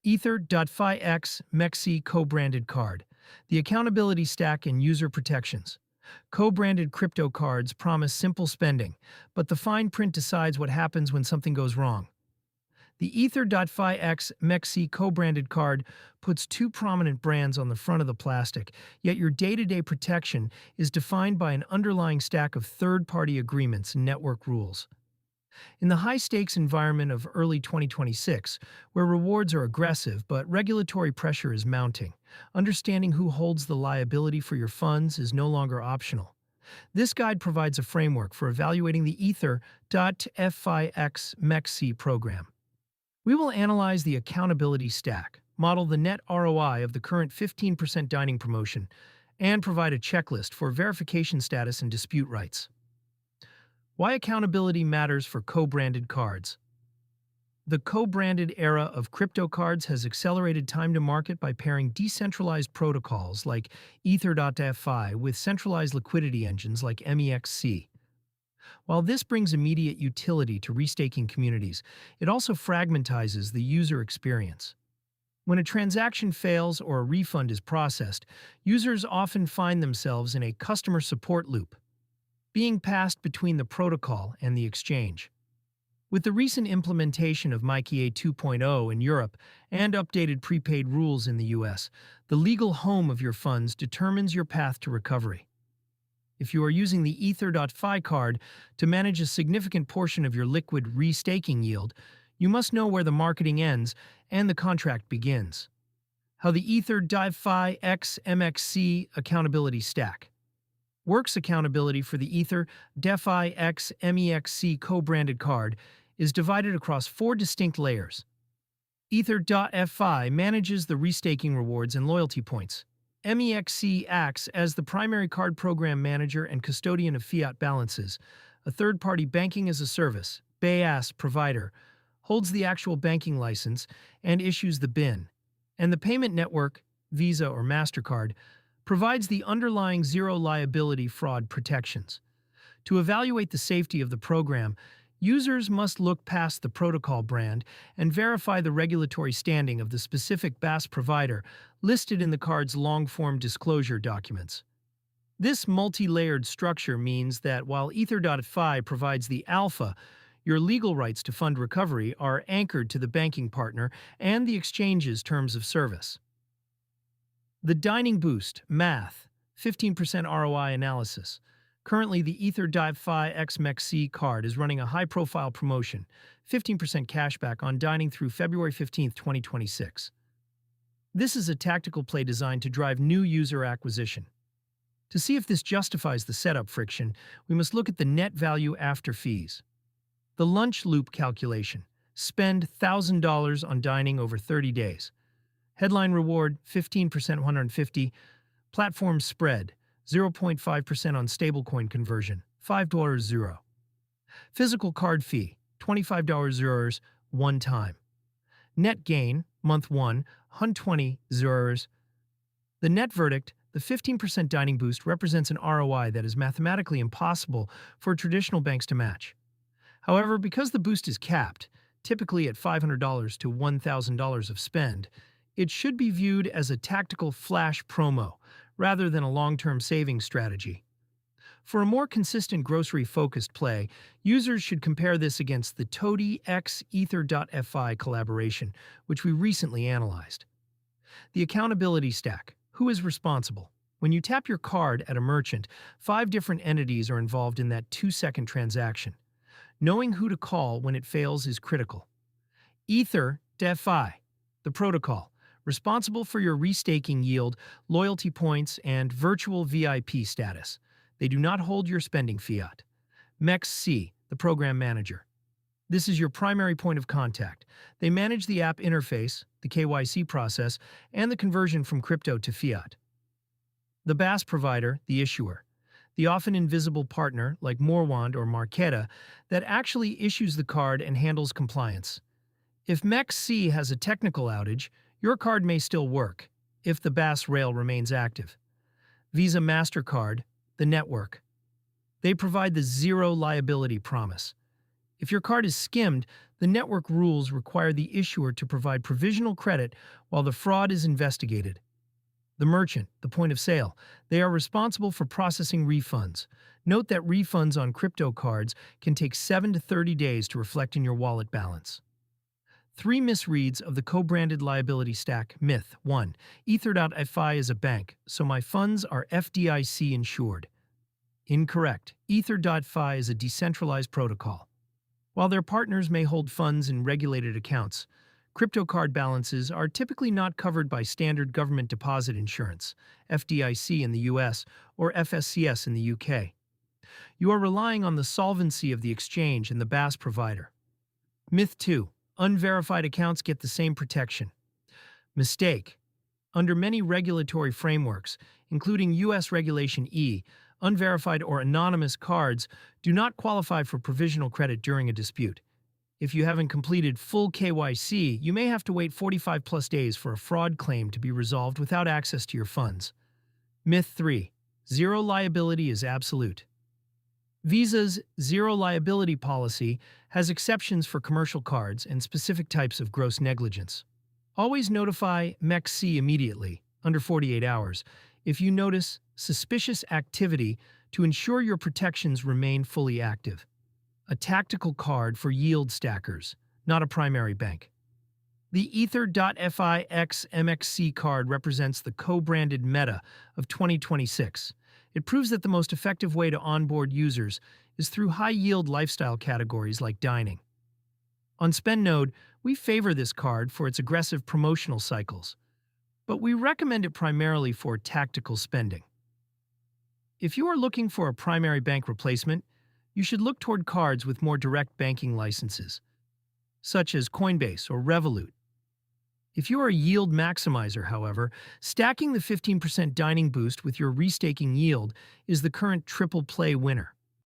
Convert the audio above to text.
ether.fi X MEXC co-branded card, the accountability stack and user protections. Co-branded crypto cards promise simple spending, but the fine print decides what happens when something goes wrong. The ether.fi X MEXC co-branded card puts two prominent brands on the front of the plastic, yet your day-to-day protection is defined by an underlying stack of third-party agreements and network rules. In the high-stakes environment of early 2026, where rewards are aggressive but regulatory pressure is mounting, understanding who holds the liability for your funds is no longer optional. This guide provides a framework for evaluating the ether.fi X MEXC program. We will analyze the accountability stack, model the net ROI of the current 15% dining promotion, and provide a checklist for verification status and dispute rights. Why accountability matters for co-branded cards. The co-branded era of crypto cards has accelerated time to market by pairing decentralized protocols like ether.fi with centralized liquidity engines like MEXC. While this brings immediate utility to restaking communities, it also fragmentizes the user experience. When a transaction fails or a refund is processed, users often find themselves in a customer support loop, being passed between the protocol and the exchange. With the recent implementation of MEXC 2.0 in Europe and updated prepaid rules in the US, the legal home of your funds determines your path to recovery. If you are using the ether.fi card to manage a significant portion of your liquid restaking yield, you must know where the marketing ends and the contract begins. How the ether.fi X MEXC accountability stack works. Accountability for the ether.fi X MEXC co-branded card is divided across four distinct layers. Ether.fi manages the restaking rewards and loyalty points. MEXC acts as the primary card program manager and custodian of fiat balances. A third-party banking-as-a-service (BaaS) provider holds the actual banking license and issues the BIN. And the payment network, Visa or MasterCard, provides the underlying zero-liability fraud protections. To evaluate the safety of the program, users must look past the protocol brand and verify the regulatory standing of the specific BaaS provider listed in the card's long-form disclosure documents. This multi-layered structure means that while ether.fi provides the alpha, your legal rights to fund recovery are anchored to the banking partner and the exchange's terms of service. The Dining Boost Math 15% ROI Analysis. Currently, the ether.fi X MEXC card is running a high-profile promotion, 15% cashback on dining through February 15, 2026. This is a tactical play designed to drive new user acquisition. To see if this justifies the setup friction, we must look at the net value after fees. The lunch loop calculation. Spend $1,000 on dining over 30 days. Headline reward, 15% 150. Platform spread, 0.5% on stablecoin conversion, $5 zero. Physical card fee, $25 zeros, one time. Net gain, month 1, 120 zeros. The net verdict, the 15% dining boost represents an ROI that is mathematically impossible for traditional banks to match. However, because the boost is capped, typically at $500 to $1,000 of spend, it should be viewed as a tactical flash promo rather than a long-term savings strategy. For a more consistent grocery-focused play, users should compare this against the Toady x ether.fi collaboration, which we recently analyzed. The accountability stack. Who is responsible? When you tap your card at a merchant, 5 different entities are involved in that 2-second transaction. Knowing who to call when it fails is critical. Ether.fi, the protocol, responsible for your restaking yield, loyalty points, and virtual VIP status. They do not hold your spending fiat. MEXC, the program manager. This is your primary point of contact. They manage the app interface, the KYC process, and the conversion from crypto to fiat. The BaaS provider, the issuer. The often invisible partner, like Morwand or Marqeta, that actually issues the card and handles compliance. If MEXC has a technical outage, your card may still work, if the BaaS rail remains active. Visa MasterCard, the network. They provide the zero liability promise. If your card is skimmed, The network rules require the issuer to provide provisional credit while the fraud is investigated. The merchant, the point of sale, they are responsible for processing refunds. Note that refunds on crypto cards can take 7 to 30 days to reflect in your wallet balance. 3 misreads of the co-branded liability stack. Myth 1. Ether.fi is a bank, so my funds are FDIC insured. Incorrect. Ether.fi is a decentralized protocol. While their partners may hold funds in regulated accounts, crypto card balances are typically not covered by standard government deposit insurance, FDIC in the US or FSCS in the UK. You are relying on the solvency of the exchange and the BaaS provider. Myth 2. Unverified accounts get the same protection. Mistake. Under many regulatory frameworks, including US Regulation E, unverified or anonymous cards do not qualify for provisional credit during a dispute. If you haven't completed full KYC, you may have to wait 45+ days for a fraud claim to be resolved without access to your funds. Myth 3. Zero liability is absolute. Visa's zero liability policy has exceptions for commercial cards and specific types of gross negligence. Always notify MEXC immediately, under 48 hours, if you notice suspicious activity to ensure your protections remain fully active. A tactical card for yield stackers, not a primary bank. The ether.fi X MEXC card represents the co-branded meta of 2026. It proves that the most effective way to onboard users is through high-yield lifestyle categories like dining. On SpendNode, we favor this card for its aggressive promotional cycles, but we recommend it primarily for tactical spending. If you are looking for a primary bank replacement, you should look toward cards with more direct banking licenses, such as Coinbase or Revolut. If you are a yield maximizer, however, stacking the 15% dining boost with your restaking yield is the current triple play winner.